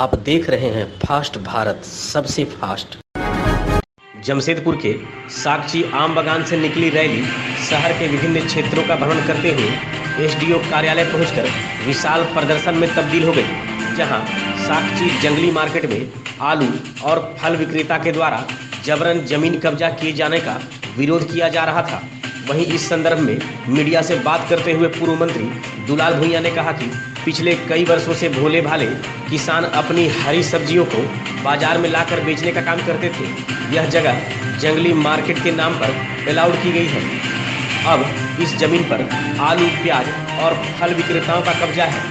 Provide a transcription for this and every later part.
आप देख रहे हैं फास्ट भारत, सबसे फास्ट। जमशेदपुर के साक्षी आम बागान से निकली रैली शहर के विभिन्न क्षेत्रों का भ्रमण करते हुए एसडीओ कार्यालय पहुंचकर विशाल प्रदर्शन में तब्दील हो गई, जहां साक्षी जंगली मार्केट में आलू और फल विक्रेता के द्वारा जबरन जमीन कब्जा किए जाने का विरोध किया जा रहा था। वहीं इस संदर्भ में मीडिया से बात करते हुए पूर्व मंत्री दुलाल भुइयां ने कहा कि पिछले कई वर्षों से भोले भाले किसान अपनी हरी सब्जियों को बाजार में लाकर बेचने का काम करते थे। यह जगह जंगली मार्केट के नाम पर अलाउड की गई है। अब इस जमीन पर आलू, प्याज और फल विक्रेताओं का कब्जा है,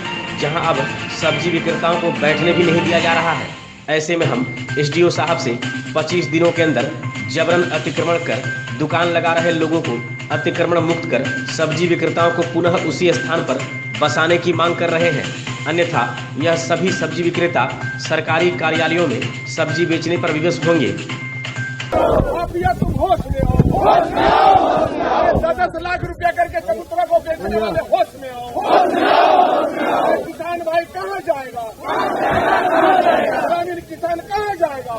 जहां अब सब्जी विक्रेताओं को बैठने भी नहीं दिया जा रहा है। ऐसे में हम एसडीओ साहब से 25 दिनों के अंदर जबरन अतिक्रमण कर दुकान लगा रहे लोगों को अतिक्रमण मुक्त कर सब्जी विक्रेताओं को पुनः उसी स्थान पर बसाने की मांग कर रहे हैं। अन्यथा यह सभी सब्जी विक्रेता सरकारी कार्यालयों में सब्जी बेचने पर विवश होंगे। तुम होश में आओ, 10 लाख रुपया करके चबूतरा को बेचने वाले होश में आओ। किसान भाई कहाँ जाएगा? ग्रामीण किसान कहाँ जाएगा?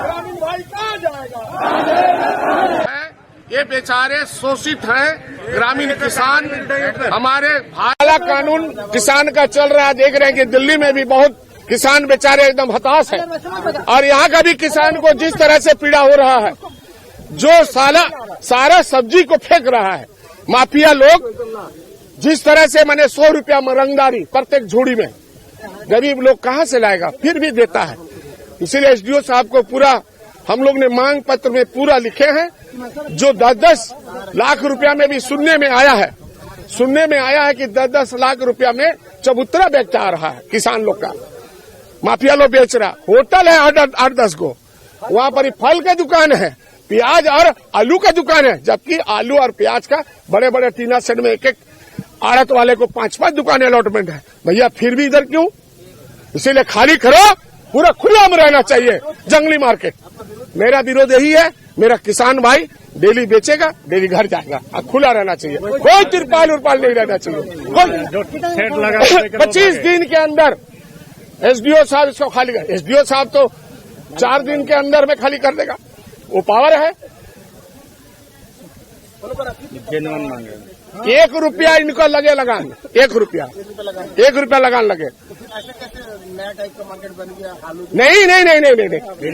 ग्रामीण भाई कहाँ जाएगा? ये बेचारे शोषित हैं ग्रामीण किसान। हमारे काला कानून किसान का चल रहा है, देख रहे हैं कि दिल्ली में भी बहुत किसान बेचारे एकदम हताश है। और यहाँ का भी किसान को जिस तरह से पीड़ा हो रहा है, जो सारा सब्जी को फेंक रहा है माफिया लोग, जिस तरह से मैंने 100 रुपया रंगदारी प्रत्येक झोड़ी में, गरीब लोग कहाँ से लाएगा? फिर भी देता है। इसीलिए एसडीओ साहब को पूरा हम लोग ने मांग पत्र में पूरा लिखे हैं। जो 10-10 लाख रुपया में भी सुनने में आया है कि 10-10 लाख रुपया में चबूतरा बेचा आ रहा है किसान लोग का, माफिया लोग बेच रहा। होटल है 8-10 को, वहाँ पर फल का दुकान है, प्याज और आलू का दुकान है, जबकि आलू और प्याज का बड़े बड़े टीना सेट में एक आड़त वाले को 5-5 दुकान अलॉटमेंट है। भैया फिर भी इधर क्यों? इसीलिए खाली करो, पूरा खुला में रहना चाहिए जंगली मार्केट। मेरा विरोध यही है। मेरा किसान भाई डेली बेचेगा, डेली घर जाएगा, और खुला रहना चाहिए। कोई तिरपाल उरपाल नहीं रहना चाहिए। 25 दिन के अंदर एसडीओ साहब इसको खाली कर। एसडीओ साहब तो 4 दिन के अंदर में खाली कर देगा, वो पावर है। 1 रुपया इनको लगे लगान, 1 रुपया लगान लगे। नहीं,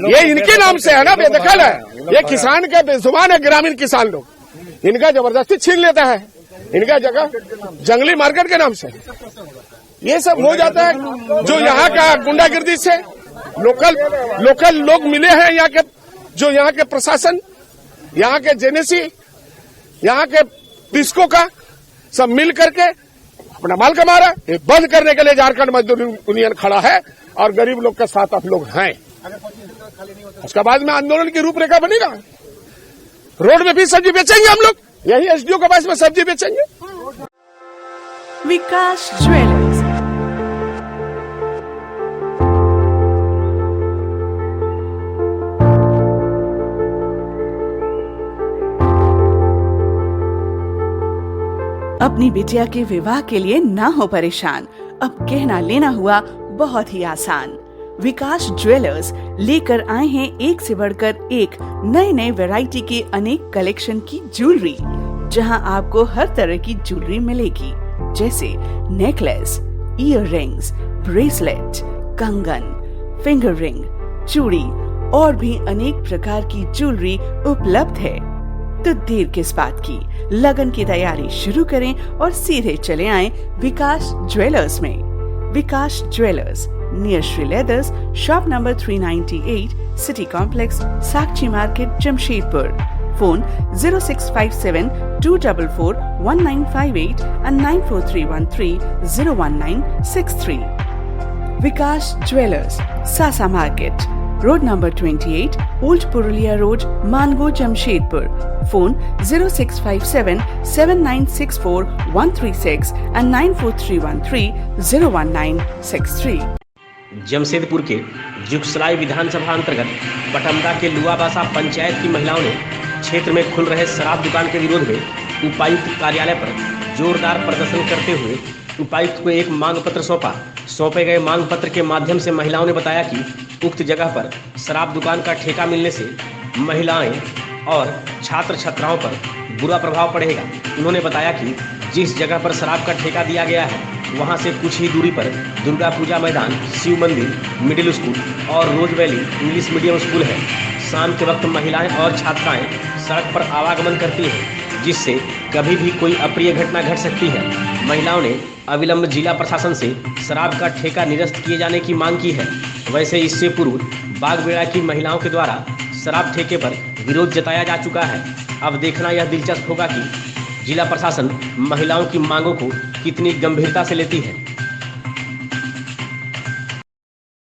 ये इनके नाम से है ना, बेदखल है। ये किसान के बेजुबान है, ग्रामीण किसान लोग, इनका जबरदस्ती छीन लेता है इनका जगह जंगली मार्केट के नाम से। ये सब हो जाता है जो यहाँ का गुंडागिर्दी से लोकल लोग मिले हैं। यहाँ के जो यहाँ के प्रशासन, यहाँ के जेनेसी, यहाँ के डिस्को का सब मिल करके अपना माल कमा रहा है। ये बंद करने के लिए झारखंड मजदूर यूनियन खड़ा है और गरीब लोग के साथ आप लोग हैं। उसके बाद में आंदोलन की रूपरेखा बनेगा। रोड में भी सब्जी बेचेंगे हम लोग, यही एसडीओ के पास में सब्जी बेचेंगे। विकास ज्वेलर्स, अपनी बिटिया के विवाह के लिए ना हो परेशान, अब कहना लेना हुआ बहुत ही आसान। विकास ज्वेलर्स लेकर आए हैं एक से बढ़कर एक नए वैरायटी के अनेक कलेक्शन की ज्वेलरी, जहां आपको हर तरह की ज्वेलरी मिलेगी, जैसे नेकलेस, ईयर रिंग्स, ब्रेसलेट, कंगन, फिंगर रिंग, चूड़ी और भी अनेक प्रकार की ज्वेलरी उपलब्ध है। तो देर किस बात की, लगन की तैयारी शुरू करें और सीधे चले आएं विकास ज्वेलर्स में। Vikas jewellers, near Shri leathers, shop number 398, city complex, Sakshi market, Jamshedpur. Phone 0657-244-1958 and 9431301963। Vikas jewellers, Sasa market, road number 28, old Purulia road, Mango, Jamshedpur. Phone 0657-7964-136 and 9431301963। Jamshedpur के जुगसलाई विधानसभा अंतर्गत बटमदा के लुआबासा पंचायत की महिलाओं ने क्षेत्र में खुल रहे शराब दुकान के विरोध में उपायुक्त कार्यालय पर जोरदार प्रदर्शन करते हुए उपायुक्त को एक मांग पत्र सौंपा। सौंपे गए मांग पत्र के माध्यम से महिलाओं ने बताया कि उक्त जगह पर शराब दुकान का ठेका मिलने से महिलाएं और छात्र छात्राओं पर बुरा प्रभाव पड़ेगा। उन्होंने बताया कि जिस जगह पर शराब का ठेका दिया गया है वहां से कुछ ही दूरी पर दुर्गा पूजा मैदान, शिव मंदिर, मिडिल स्कूल और रोज वैली इंग्लिश मीडियम स्कूल है। शाम के वक्त महिलाएं और छात्राएं सड़क पर आवागमन करती हैं, जिससे कभी भी कोई अप्रिय घटना घट सकती है। महिलाओं ने अविलंब जिला प्रशासन से शराब का ठेका निरस्त किए जाने की मांग की है। वैसे इससे पूर्व बागबेड़ा की महिलाओं के द्वारा शराब ठेके पर विरोध जताया जा चुका है। अब देखना यह दिलचस्प होगा कि जिला प्रशासन महिलाओं की मांगों को कितनी गंभीरता से लेती है।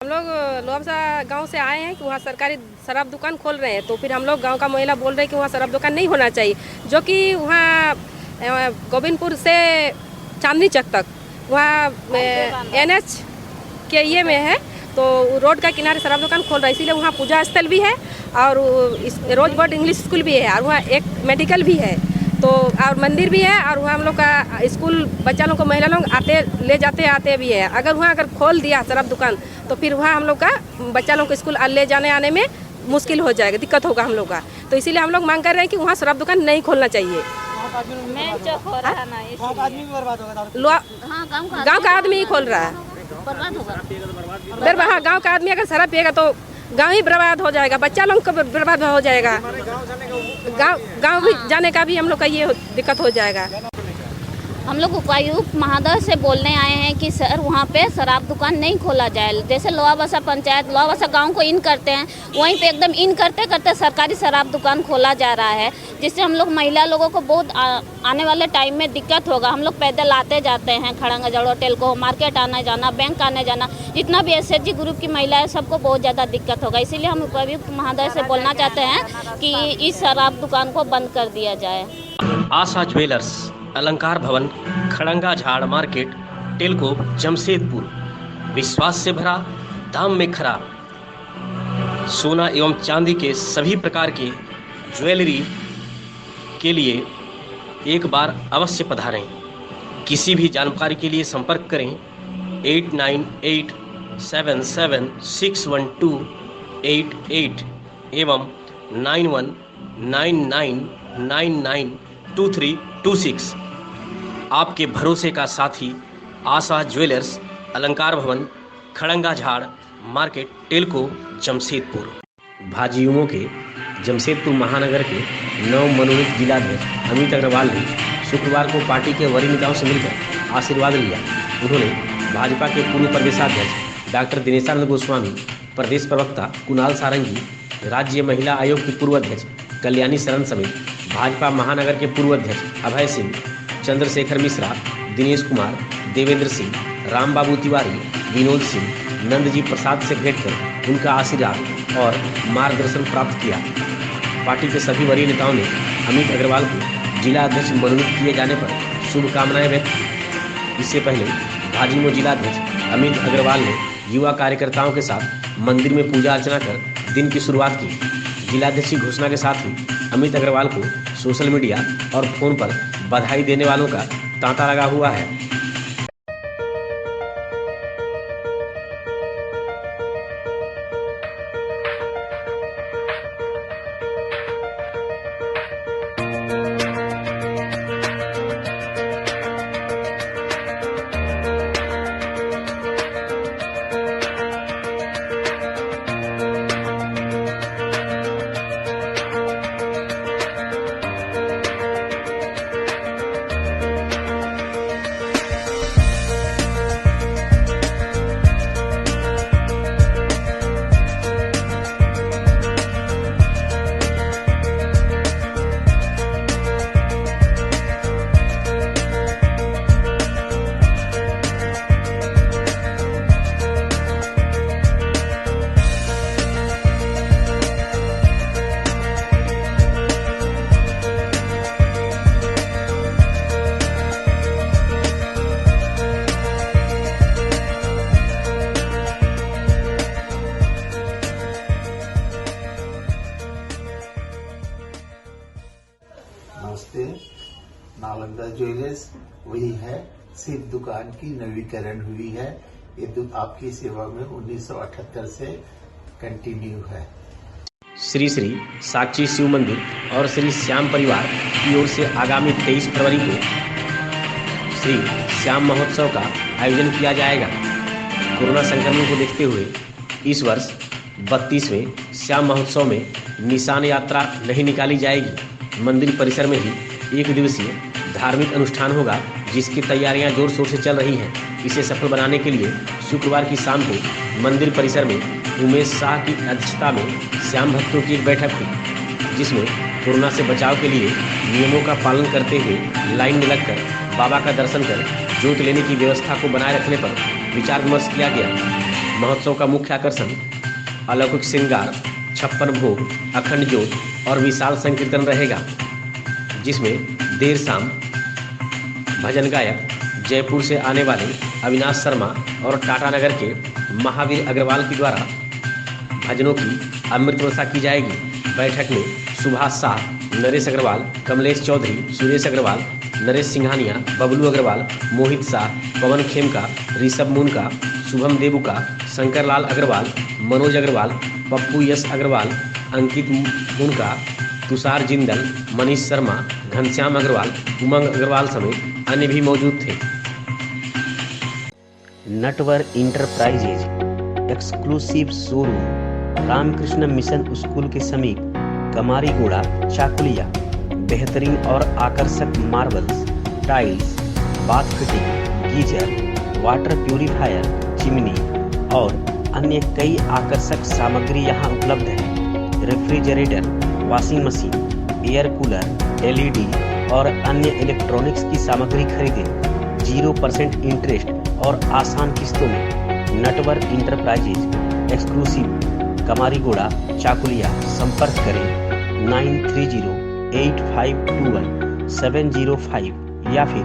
हम लोग लोहबसा गांव से आए हैं कि वहाँ सरकारी शराब दुकान खोल रहे हैं, तो फिर हम लोग गांव का महिला बोल रहे हैं कि वहाँ शराब दुकान नहीं होना चाहिए, जो कि वहाँ गोविंदपुर से चांदनी चक तक वहाँ NH के ये में है, तो रोड का किनारे शराब दुकान खोल रहा है। इसीलिए वहाँ पूजा स्थल भी है और रोजबर्ड इंग्लिश स्कूल भी है और वहाँ एक मेडिकल भी है, तो और मंदिर भी है और वहाँ हम लोग का स्कूल बच्चा लोग को महिला लोग आते ले जाते आते भी है। अगर वहाँ अगर खोल दिया शराब दुकान तो फिर वहाँ हम लोग का बच्चा लोग को स्कूल ले जाने आने में मुश्किल हो जाएगा, दिक्कत होगा हम लोग का। तो इसीलिए हम लोग मांग कर रहे हैं कि वहाँ शराब दुकान नहीं खोलना चाहिए। गाँव का आदमी ही खोल रहा है, हाँ गाँव का आदमी अगर शराब पिएगा तो गांव ही बर्बाद हो जाएगा, बच्चा लोग का बर्बाद हो जाएगा, गांव भी जाने का भी हम लोग का ये दिक्कत हो जाएगा। हम लोग उपायुक्त महोदय से बोलने आए हैं कि सर वहाँ पे शराब दुकान नहीं खोला जाए। जैसे लोहाबसा पंचायत लोहाबसा गांव को इन करते हैं, वहीं पे एकदम इन करते करते सरकारी शराब दुकान खोला जा रहा है, जिससे हम लोग महिला लोगों को बहुत आने वाले टाइम में दिक्कत होगा। हम लोग पैदल आते जाते हैं, खड़ंगा जड़ होटल को, मार्केट आना जाना, बैंक आने जाना, जितना भी SHG ग्रुप की महिला है सबको बहुत ज़्यादा दिक्कत होगा। इसीलिए हम उपायुक्त महोदय से बोलना चाहते हैं कि इस शराब दुकान को बंद कर दिया जाए। आशा ज्वेलर्स, अलंकार भवन, खड़ंगा झाड़ मार्केट, टेलको, जमशेदपुर। विश्वास से भरा, दाम में खरा। सोना एवं चांदी के सभी प्रकार के ज्वेलरी के लिए एक बार अवश्य पधारें। किसी भी जानकारी के लिए संपर्क करें 8987761288 एवं 9199992326। आपके भरोसे का साथी आशा ज्वेलर्स, अलंकार भवन, खड़ंगा झाड़ मार्केट, टेलको, जमशेदपुर। भाजयुमो के जमशेदपुर महानगर के नव मनोनीत जिलाध्यक्ष अमित अग्रवाल ने शुक्रवार को पार्टी के वरीय नेताओं से मिलकर आशीर्वाद लिया। उन्होंने भाजपा के पूर्व प्रदेशाध्यक्ष डॉक्टर दिनेशानंद गोस्वामी, प्रदेश प्रवक्ता कुणाल सारंगी, राज्य महिला आयोग की पूर्व अध्यक्ष कल्याणी शरण समेत भाजपा महानगर के पूर्व अध्यक्ष अभय सिंह, चंद्रशेखर मिश्रा, दिनेश कुमार, देवेंद्र सिंह, रामबाबू तिवारी, विनोद सिंह, नंदजी प्रसाद से भेंट कर उनका आशीर्वाद और मार्गदर्शन प्राप्त किया। पार्टी के सभी वरीय नेताओं ने अमित अग्रवाल को जिला अध्यक्ष मनोनीत किए जाने पर शुभकामनाएं व्यक्त की। इससे पहले भाजयुमो जिलाध्यक्ष अमित अग्रवाल ने युवा कार्यकर्ताओं के साथ मंदिर में पूजा अर्चना कर दिन की शुरुआत की। जिलाध्यक्ष की घोषणा के साथ ही अमित अग्रवाल को सोशल मीडिया और फोन पर बधाई देने वालों का तांता लगा हुआ है। नमस्ते, नालंदा ज्वेलर्स वही है सिर्फ दुकान की नवीकरण हुई है। ये आपकी सेवा में 1978 से कंटिन्यू है। श्री श्री साक्षी शिव मंदिर और श्री श्याम परिवार की ओर से आगामी 23 फरवरी को श्री श्याम महोत्सव का आयोजन किया जाएगा। कोरोना संक्रमण को देखते हुए इस वर्ष 32वें श्याम महोत्सव में निशान यात्रा नहीं निकाली जाएगी। मंदिर परिसर में ही एक दिवसीय धार्मिक अनुष्ठान होगा, जिसकी तैयारियां जोर शोर से चल रही हैं। इसे सफल बनाने के लिए शुक्रवार की शाम को मंदिर परिसर में उमेश शाह की अध्यक्षता में श्याम भक्तों की एक बैठक हुई, जिसमें कोरोना से बचाव के लिए नियमों का पालन करते हुए लाइन में लगकर बाबा का दर्शन कर जोत लेने की व्यवस्था को बनाए रखने पर विचार विमर्श किया गया। महोत्सव का मुख्य आकर्षण अलौकिक श्रृंगार, 56 भोग, अखंड ज्योत और विशाल संकीर्तन रहेगा, जिसमें देर शाम भजन गायक जयपुर से आने वाले अविनाश शर्मा और टाटानगर के महावीर अग्रवाल के द्वारा भजनों की अमृत वर्षा की जाएगी। बैठक में सुभाष शाह, नरेश अग्रवाल, कमलेश चौधरी, सुरेश अग्रवाल, नरेश सिंघानिया, बबलू अग्रवाल, मोहित शाह, पवन खेमका, ऋषभ मुनका, शुभम देबुका, शंकर लाल अग्रवाल, मनोज अग्रवाल, पप्पू यश अग्रवाल, अंकित मुनका, तुषार जिंदल, मनीष शर्मा, घनश्याम अग्रवाल, उमंग अग्रवाल समेत अन्य भी मौजूद थे। Natwar enterprises exclusive showroom Ramakrishna Mission School के समीप कमारीगोड़ा, चाकुलिया। बेहतरीन और आकर्षक marbles, tiles, bath fitting, geyser, water purifier, chimney और अन्य कई आकर्षक सामग्री यहाँ उपलब्ध है। Refrigerator, washing machine, air cooler, LED और अन्य इलेक्ट्रॉनिक्स की सामग्री खरीदें 0% इंटरेस्ट और आसान किस्तों में। Natwar enterprises exclusive Kamarigora, Chakulia. संपर्क करें 9308521705 या फिर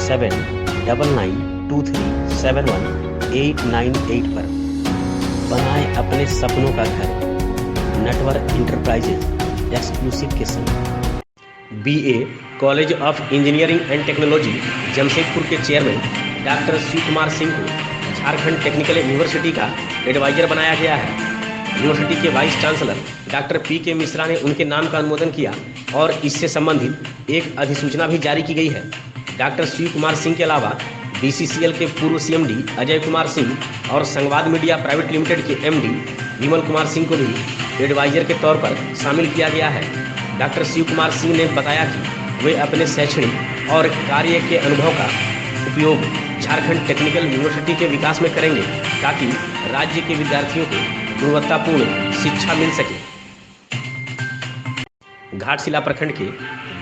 7992371898 पर। बनाएं अपने सपनों का घर नटवर इंटरप्राइजेज एक्सक्लूसिव के संग। BA college of engineering and technology Jamshedpur के चेयरमैन डॉक्टर शिव कुमार सिंह को झारखंड टेक्निकल यूनिवर्सिटी का एडवाइजर बनाया गया है। यूनिवर्सिटी के vice chancellor doctor PK Mishra ने उनके नाम का अनुमोदन किया और इससे संबंधित एक अधिसूचना भी जारी की गई है। डॉक्टर शिव कुमार सिंह के अलावा BCCL के पूर्व CMD अजय कुमार सिंह और संवाद मीडिया प्राइवेट लिमिटेड के MD विमल कुमार सिंह को भी एडवाइजर के तौर पर शामिल किया गया है। डॉक्टर शिव कुमार सिंह ने बताया कि वे अपने शैक्षणिक और कार्य के अनुभव का उपयोग झारखंड टेक्निकल यूनिवर्सिटी के विकास में करेंगे, ताकि राज्य के विद्यार्थियों को गुणवत्तापूर्ण शिक्षा मिल सके। घाटशिला प्रखंड के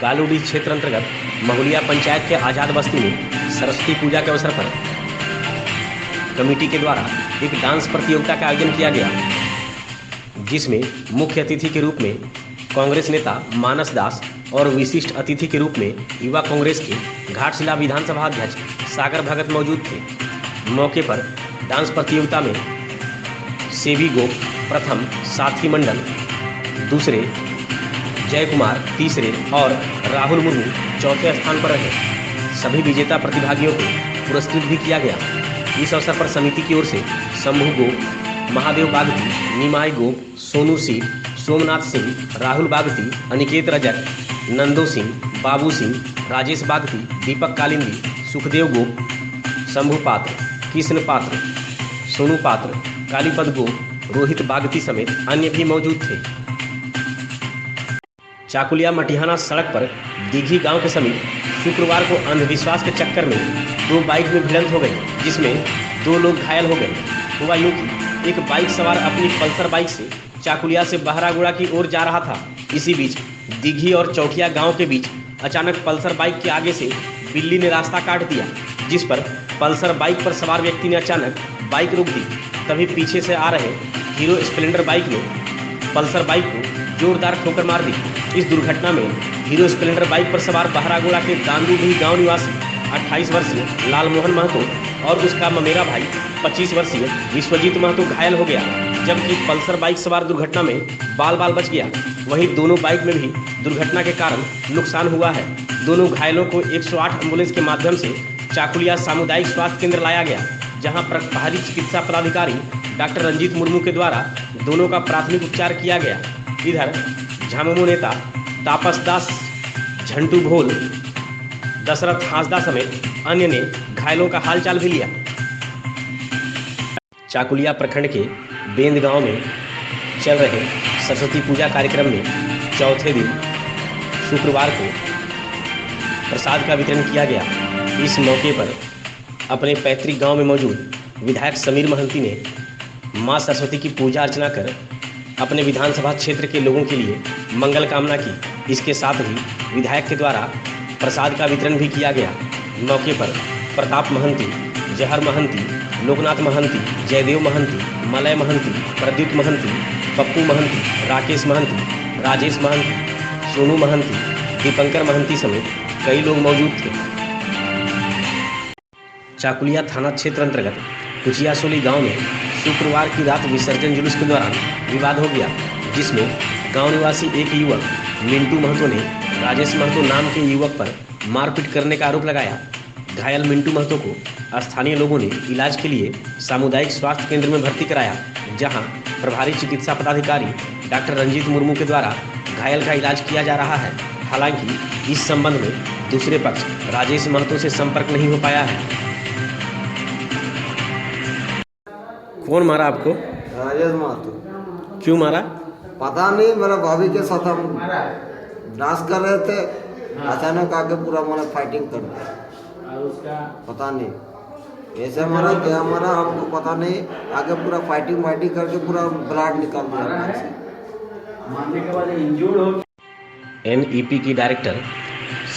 गालूडी क्षेत्र अंतर्गत महुलिया पंचायत के आजाद बस्ती में सरस्वती पूजा के अवसर पर कमेटी के द्वारा एक डांस प्रतियोगिता का आयोजन किया गया, जिसमें मुख्य अतिथि के रूप में कांग्रेस नेता मानस दास और विशिष्ट अतिथि के रूप में युवा कांग्रेस के घाटशिला विधानसभा अध्यक्ष सागर भगत मौजूद थे। मौके पर डांस प्रतियोगिता में सेवी गोप प्रथम, साथी मंडल दूसरे, जय कुमार तीसरे और राहुल मुर्मू चौथे स्थान पर रहे। सभी विजेता प्रतिभागियों को पुरस्कृत भी किया गया। इस अवसर पर समिति की ओर से शंभू गोप, महादेव बागती, निमाई गोप, सोनू सिंह, सोमनाथ सिंह, राहुल बागती, अनिकेत रजक, नंदो सिंह, बाबू सिंह, राजेश बागती, दीपक कालिंदी, सुखदेव गोप, शंभू पात्र, कृष्ण पात्र, सोनू पात्र, कालीपद गोप, रोहित बागती समेत अन्य भी मौजूद थे। चाकुलिया मटिहाना सड़क पर दीघी गांव के समीप शुक्रवार को अंधविश्वास के चक्कर में 2 बाइक में भिड़ंत हो गई, जिसमें 2 लोग घायल हो गए। हुआ यूं कि एक बाइक सवार अपनी पल्सर बाइक से चाकुलिया से बहरागुड़ा की ओर जा रहा था। इसी बीच दीघी और चौकिया गांव के बीच अचानक पल्सर बाइक के आगे से बिल्ली ने रास्ता काट दिया, जिस पर पल्सर बाइक पर सवार व्यक्ति ने अचानक बाइक रोक दी। तभी पीछे से आ रहे हीरो स्प्लेंडर बाइक ने पल्सर बाइक को जोरदार ठोकर मार दी। इस दुर्घटना में हीरो स्प्लेंडर बाइक पर सवार बहरागुड़ा के दांदूभी गांव निवासी 28 वर्षीय लालमोहन महतो और उसका ममेरा भाई 25 वर्षीय विश्वजीत महतो घायल हो गया, जबकि पल्सर बाइक सवार दुर्घटना में बाल बाल बच गया। वहीं दोनों बाइक में भी दुर्घटना के कारण नुकसान हुआ है। दोनों घायलों को 108 एम्बुलेंस के माध्यम से चाकुलिया सामुदायिक स्वास्थ्य केंद्र लाया गया, जहां प्रभारी चिकित्सा पदाधिकारी डॉक्टर रंजीत मुर्मू के द्वारा दोनों का प्राथमिक उपचार किया गया। इधर झामुमो नेता तापस दास, झंटू भोल, दशरथ हांसदा समेत अन्य ने घायलों का हालचाल भी लिया। चाकुलिया प्रखंड के बेंद गांव में चल रहे सरस्वती पूजा कार्यक्रम में चौथे दिन शुक्रवार को प्रसाद का वितरण किया गया। इस मौके पर अपने पैतृक गांव में मौजूद विधायक समीर महंती ने मां सरस्वती की पूजा अर्चना कर अपने विधानसभा क्षेत्र के लोगों के लिए मंगल कामना की। इसके साथ ही विधायक के द्वारा प्रसाद का वितरण भी किया गया। मौके पर प्रताप महंती, जहर महंती, लोकनाथ महंती, जयदेव महंती, मलय महंती, प्रद्युत महंती, पप्पू महंती, राकेश महंती, राजेश महंती, सोनू महंती, दीपंकर महंती समेत कई लोग मौजूद थे। चाकुलिया थाना क्षेत्र अंतर्गत कुचियासोली गांव में शुक्रवार की रात विसर्जन जुलूस के दौरान विवाद हो गया, जिसमें गांव निवासी एक युवक मिंटू महतो ने राजेश महतो नाम के युवक पर मारपीट करने का आरोप लगाया। घायल मिंटू महतो को स्थानीय लोगों ने इलाज के लिए सामुदायिक स्वास्थ्य केंद्र में भर्ती कराया, जहां प्रभारी चिकित्सा पदाधिकारी डॉक्टर रंजीत मुर्मू के द्वारा घायल का इलाज किया जा रहा है। हालांकि इस संबंध में दूसरे पक्ष राजेश महतो से संपर्क नहीं हो पाया है। कौन मारा आपको? राजेश महतो। क्यों मारा? पता नहीं, मेरा भाभी के साथ हम डांस कर रहे थे, अचानक आके पूरा मैंने फाइटिंग कर दिया। पता नहीं ऐसे मारा क्या मारा, हमको पता नहीं। आगे पूरा फाइटिंग करके पूरा ब्लड निकाल दिया। NEP की डायरेक्टर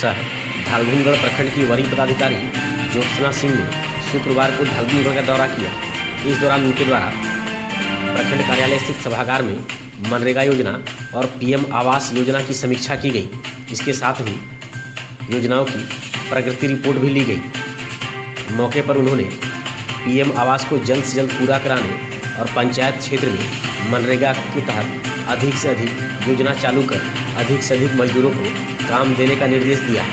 सह धालभूमगढ़ प्रखंड की वरीय पदाधिकारी ज्योत्सना सिंह ने शुक्रवार को धालभूमगढ़ का दौरा किया। इस दौरान उनके द्वारा प्रखंड कार्यालय स्थित सभागार में मनरेगा योजना और PM आवास योजना की समीक्षा की गई। इसके साथ ही योजनाओं की प्रगति रिपोर्ट भी ली गई। मौके पर उन्होंने PM आवास को जल्द से जल्द पूरा कराने और पंचायत क्षेत्र में मनरेगा के तहत अधिक से अधिक योजना चालू कर अधिक से अधिक मजदूरों को काम देने का निर्देश दिया।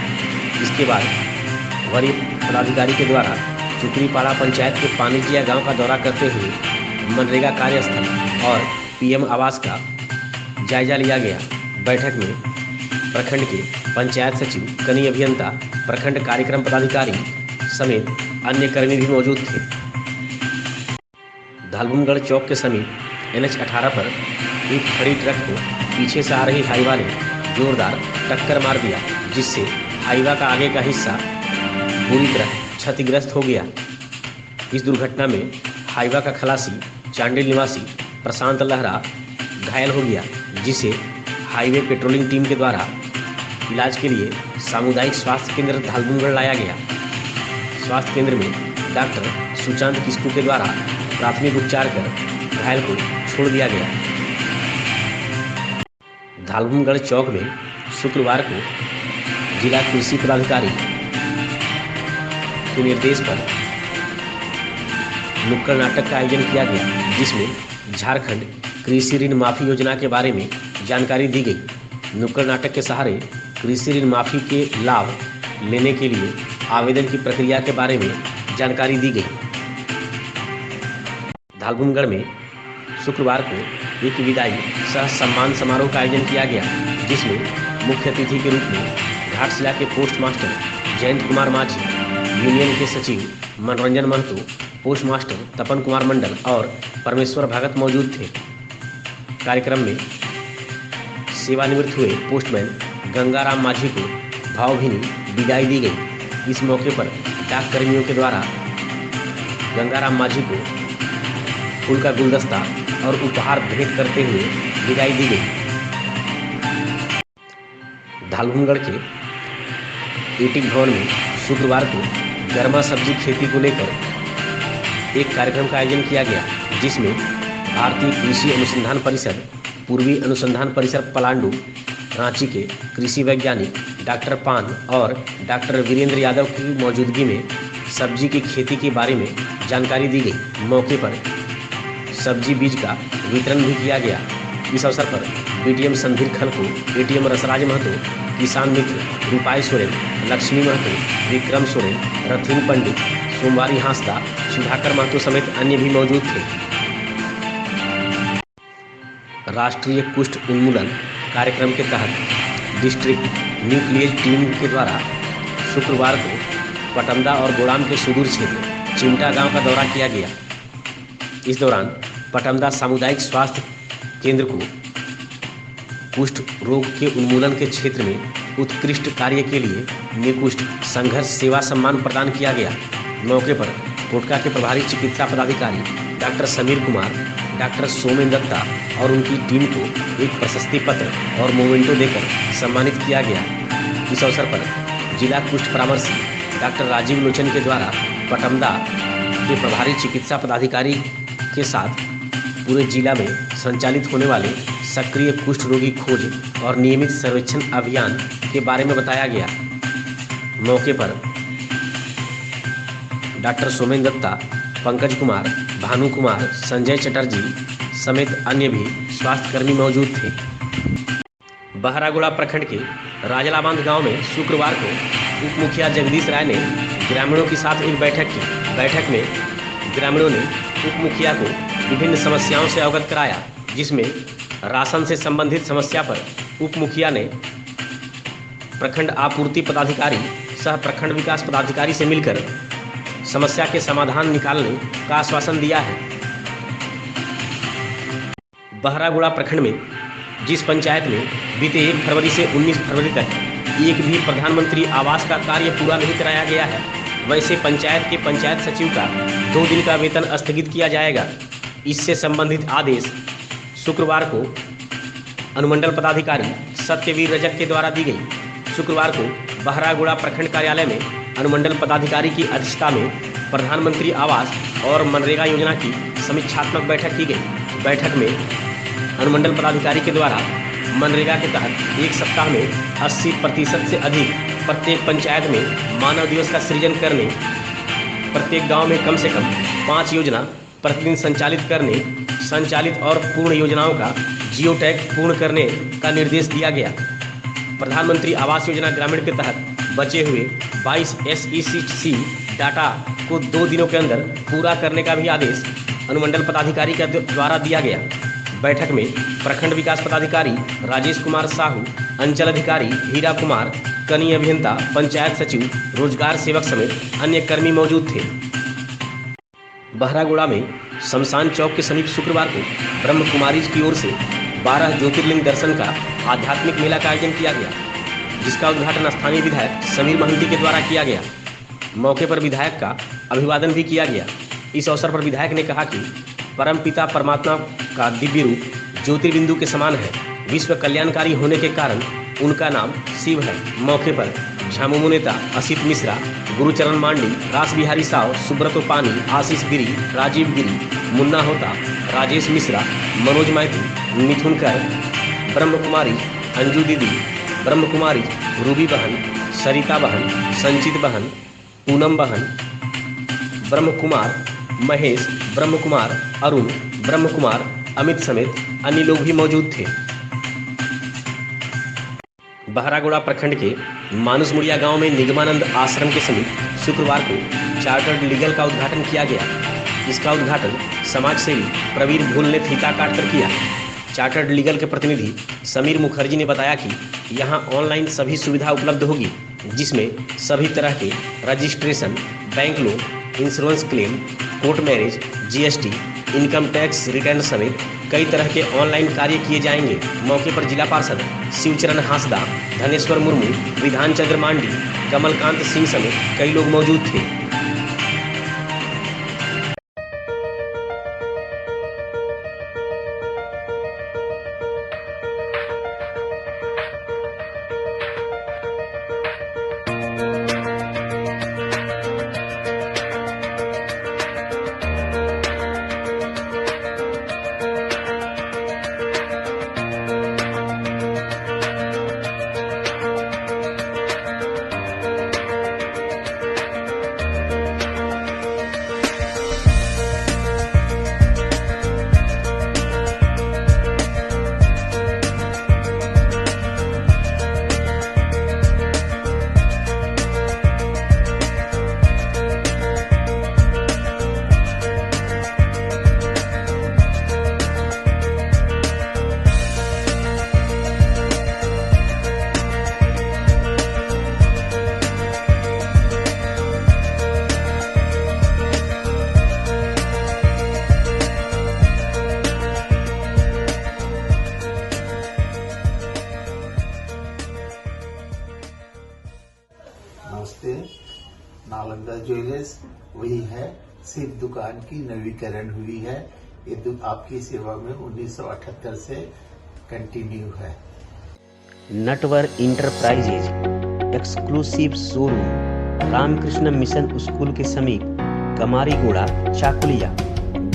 इसके बाद वरीय पदाधिकारी के द्वारा चुकरीपाड़ा पंचायत के पानीजिया गांव का दौरा करते हुए मनरेगा कार्यस्थल और PM आवास का जायजा लिया गया। बैठक में प्रखंड के पंचायत सचिव, कनीय अभियंता, प्रखंड कार्यक्रम पदाधिकारी समेत अन्य कर्मी भी मौजूद थे। धालभूमगढ़ चौक के समीप NH 18 पर एक खड़ी ट्रक को पीछे से आ रही हाईवा ने जोरदार टक्कर मार दिया, जिससे हाईवा का आगे का हिस्सा पूरी तरह क्षतिग्रस्त हो गया। इस दुर्घटना में हाईवा का खलासी चांडिल निवासी प्रशांत लहरा घायल हो गया, जिसे हाईवे पेट्रोलिंग टीम के द्वारा इलाज के लिए सामुदायिक स्वास्थ्य केंद्र धालभूमगढ़ लाया गया। स्वास्थ्य केंद्र में डॉक्टर सुशांत किस्कू के द्वारा प्राथमिक उपचार कर घायल को छोड़ दिया गया। धालभूमगढ़ चौक में शुक्रवार को जिला कृषि पदाधिकारी के निर्देश पर नुक्कड़ नाटक का आयोजन किया गया, जिसमें झारखंड कृषि ऋण माफी योजना के बारे में जानकारी दी गई। नुक्कड़ नाटक के सहारे कृषि ऋण माफी के लाभ लेने के लिए आवेदन की प्रक्रिया के बारे में जानकारी दी गई। धालभूमगढ़ में शुक्रवार को एक विदाई सह सम्मान समारोह का आयोजन किया गया, जिसमें मुख्य अतिथि के रूप में घाटशिला के पोस्ट मास्टर जयंत कुमार माझी, यूनियन के सचिव मनोरंजन महतो, पोस्ट मास्टर तपन कुमार मंडल और परमेश्वर भगत मौजूद थे। कार्यक्रम में सेवानिवृत्त हुए पोस्टमैन गंगाराम माझी को भावभीनी विदाई दी गई। इस मौके पर डाक कर्मियों के द्वारा गंगाराम माझी को फूल का गुलदस्ता और उपहार भेंट करते हुए विदाई दी गई। धालभूमगढ़ के एटिक भवन में शुक्रवार को गर्मा सब्जी खेती को लेकर एक कार्यक्रम का आयोजन किया गया, जिसमें भारतीय कृषि अनुसंधान परिषद, पूर्वी अनुसंधान परिसर पलांडू, रांची के कृषि वैज्ञानिक डॉक्टर पान और डॉक्टर वीरेंद्र यादव की मौजूदगी में सब्जी की खेती के बारे में जानकारी दी गई। मौके पर सब्जी बीज का वितरण भी किया गया। इस अवसर पर बीटीएम संधीर खलको, एटीएम रसराज महतो, किसान मित्र रूपाई सोरेन, लक्ष्मी महतो, विक्रम सोरेन, रथीन पंडित, सोमवारी हांसदा, सुधाकर महतो समेत अन्य भी मौजूद थे। राष्ट्रीय कुष्ठ उन्मूलन कार्यक्रम के तहत डिस्ट्रिक्ट न्यूक्लियर टीम के द्वारा शुक्रवार को पटमदा और गोड़ाम के सुदूर क्षेत्र चिमटा गांव का दौरा किया गया। इस दौरान पटमदा सामुदायिक स्वास्थ्य केंद्र को कुष्ठ रोग के उन्मूलन के क्षेत्र में उत्कृष्ट कार्य के लिए निकुष्ठ संघर्ष सेवा सम्मान प्रदान किया गया। मौके पर कोटका के प्रभारी चिकित्सा पदाधिकारी डॉक्टर समीर कुमार, डॉक्टर सोमेन दत्ता और उनकी टीम को एक प्रशस्ति पत्र और मोमेंटो देकर सम्मानित किया गया। इस अवसर पर जिला कुष्ठ परामर्शी डॉक्टर राजीव लोचन के द्वारा पटमदा के प्रभारी चिकित्सा पदाधिकारी के साथ पूरे जिला में संचालित होने वाले सक्रिय कुष्ठ रोगी खोज और नियमित सर्वेक्षण अभियान के बारे में बताया गया। मौके पर डॉक्टर सोमेन दत्ता, पंकज कुमार, भानु कुमार, संजय चटर्जी समेत अन्य भी स्वास्थ्यकर्मी मौजूद थे। बहरागोड़ा प्रखंड के राजलाबांध गांव में शुक्रवार को उप मुखिया जगदीश राय ने ग्रामीणों के साथ एक बैठक की। बैठक में ग्रामीणों ने उप मुखिया को विभिन्न समस्याओं से अवगत कराया, जिसमें राशन से संबंधित समस्या पर उप मुखिया ने प्रखंड आपूर्ति पदाधिकारी सह प्रखंड विकास पदाधिकारी से मिलकर समस्या के समाधान निकालने का आश्वासन दिया है। बहरागोड़ा प्रखंड में जिस पंचायत में बीते 1 फरवरी से 19 फरवरी तक एक भी प्रधानमंत्री आवास का कार्य पूरा नहीं कराया गया है, वैसे पंचायत के पंचायत सचिव का 2 दिन का वेतन स्थगित किया जाएगा। इससे संबंधित आदेश शुक्रवार को अनुमंडल पदाधिकारी सत्यवीर रजक के द्वारा दी गई। शुक्रवार को बहरागोड़ा प्रखंड कार्यालय में अनुमंडल पदाधिकारी की अध्यक्षता में प्रधानमंत्री आवास और मनरेगा योजना की समीक्षात्मक बैठक की गई। बैठक में अनुमंडल पदाधिकारी के द्वारा मनरेगा के तहत एक सप्ताह में 80% से अधिक प्रत्येक पंचायत में मानव दिवस का सृजन करने, प्रत्येक गांव में कम से कम 5 योजना प्रतिदिन संचालित करने, संचालित और पूर्ण योजनाओं का जियो टैग पूर्ण करने का निर्देश दिया गया। प्रधानमंत्री आवास योजना ग्रामीण के तहत बचे हुए 22 SECC डाटा को 2 दिनों के अंदर पूरा करने का भी आदेश अनुमंडल पदाधिकारी के द्वारा दिया गया। बैठक में प्रखंड विकास पदाधिकारी राजेश कुमार साहू, अंचल अधिकारी हीरा कुमार, कनीय अभियंता, पंचायत सचिव, रोजगार सेवक समेत अन्य कर्मी मौजूद थे। बहरागोड़ा में शमशान चौक के समीप शुक्रवार को ब्रह्म कुमारी की ओर से 12 ज्योतिर्लिंग दर्शन का आध्यात्मिक मेला का आयोजन किया गया, जिसका उद्घाटन स्थानीय विधायक समीर महंती के द्वारा किया गया। मौके पर विधायक का अभिवादन भी किया गया। इस अवसर पर विधायक ने कहा कि परमपिता परमात्मा का दिव्य रूप ज्योतिर्बिंदु के समान है। विश्व कल्याणकारी होने के कारण उनका नाम शिव है। मौके पर झामुमो नेता असित मिश्रा, गुरुचरण मांडी, रास बिहारी साव, सुब्रतो पानी, आशीष गिरी, राजीव गिरी, मुन्ना होता, राजेश मिश्रा, मनोज माइती, मिथुन कर, ब्रह्म कुमारी, अंजू दीदी, ब्रह्म कुमारी, रूबी बहन, सरिता बहन, संचित बहन, पूनम बहन, ब्रह्म कुमार, महेश, ब्रह्म कुमार, अरुण, ब्रह्म कुमार, अमित समेत अन्य लोग भी मौजूद थे। बहरागोड़ा प्रखंड के मानुसमुड़िया गांव में निगमानंद आश्रम के समीप शुक्रवार को चार्टर्ड लीगल का उद्घाटन किया गया। इसका उद्घाटन समाज सेवी प्रवीर भूल ने फीता काटकर किया। चार्टर्ड लीगल के प्रतिनिधि समीर मुखर्जी ने बताया कि यहां ऑनलाइन सभी सुविधा उपलब्ध होगी, जिसमें सभी तरह के registration, bank loan, insurance claim, court marriage, GST, income tax return समेत कई तरह के ऑनलाइन कार्य किए जाएंगे। मौके पर जिला पार्षद शिवचरण हांसदा, धनेश्वर मुर्मू, विधान चंद्र मांडी, कमलकांत सिंह समेत कई लोग मौजूद थे। नालंदा ज्वेलर्स वही है, सिर्फ दुकान की नवीकरण हुई है। ये आपकी सेवा में 1978 से कंटिन्यू है। Natwar enterprises exclusive showroom Ramakrishna Mission School के समीप कमारीगोड़ा चाकुलिया।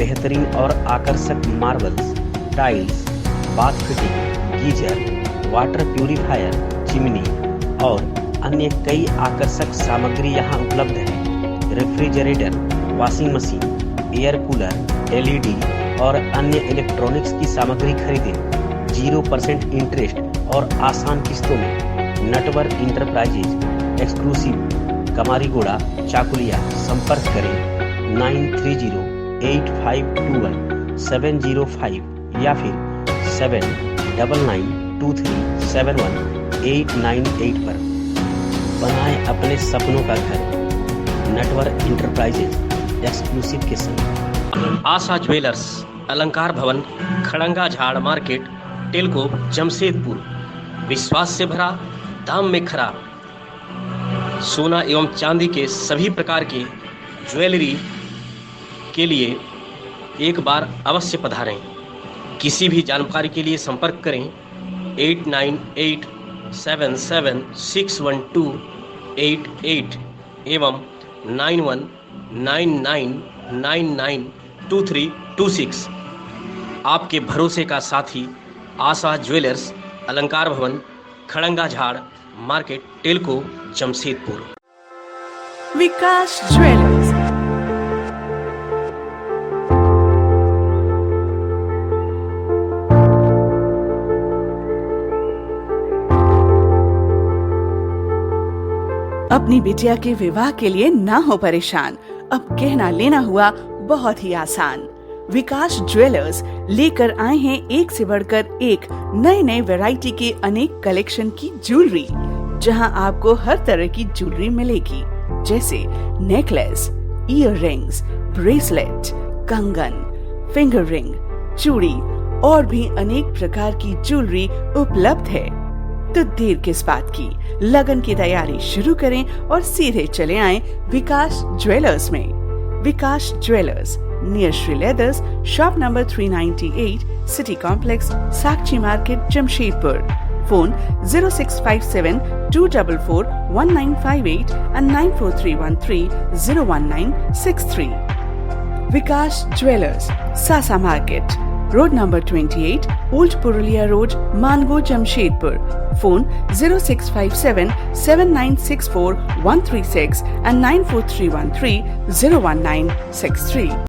बेहतरीन और आकर्षक marbles, tiles, bath fitting, geyser, water purifier, chimney और अन्य कई आकर्षक सामग्री यहाँ उपलब्ध है। Refrigerator, washing machine, air cooler, LED और अन्य इलेक्ट्रॉनिक्स की सामग्री खरीदें 0% इंटरेस्ट और आसान किस्तों में। Natwar enterprises exclusive Kamarigora Chakulia. संपर्क करें 9308521705 या फिर 7992371898 पर। बनाएं अपने सपनों का घर नटवर इंटरप्राइजेज एक्सक्लूसिव के संग। आशा ज्वेलर्स, अलंकार भवन, खड़ंगा झाड़ मार्केट, टेलको, जमशेदपुर। विश्वास से भरा, दाम में खरा। सोना एवं चांदी के सभी प्रकार के ज्वेलरी के लिए एक बार अवश्य पधारें। किसी भी जानकारी के लिए संपर्क करें 8987761288 एवं 9199992326। आपके भरोसे का साथी आशा ज्वेलर्स, अलंकार भवन, खड़ंगा झाड़ मार्केट, टेलको, जमशेदपुर। विकास ज्वेलर्स, अपनी बिटिया के विवाह के लिए ना हो परेशान, अब कहना लेना हुआ बहुत ही आसान। विकास ज्वेलर्स लेकर आए हैं एक से बढ़कर एक नए नए वैरायटी के अनेक कलेक्शन की ज्वेलरी, जहां आपको हर तरह की ज्वेलरी मिलेगी, जैसे नेकलेस, ईयर रिंग्स, ब्रेसलेट, कंगन, फिंगर रिंग, चूड़ी और भी अनेक प्रकार की ज्वेलरी उपलब्ध है। तो देर किस बात की, लगन की तैयारी शुरू करें और सीधे चले आएं विकास ज्वेलर्स में। Vikas jewellers, near Shri leathers, shop number 398, city complex, Sakshi market, Jamshedpur. Phone 0657-244-1958 and 94313-01963। Vikas jewellers, Sasa market, road number 28, old Purulia road, Mango, Jamshedpur. Phone 0657-7964-136 and 94313-01963।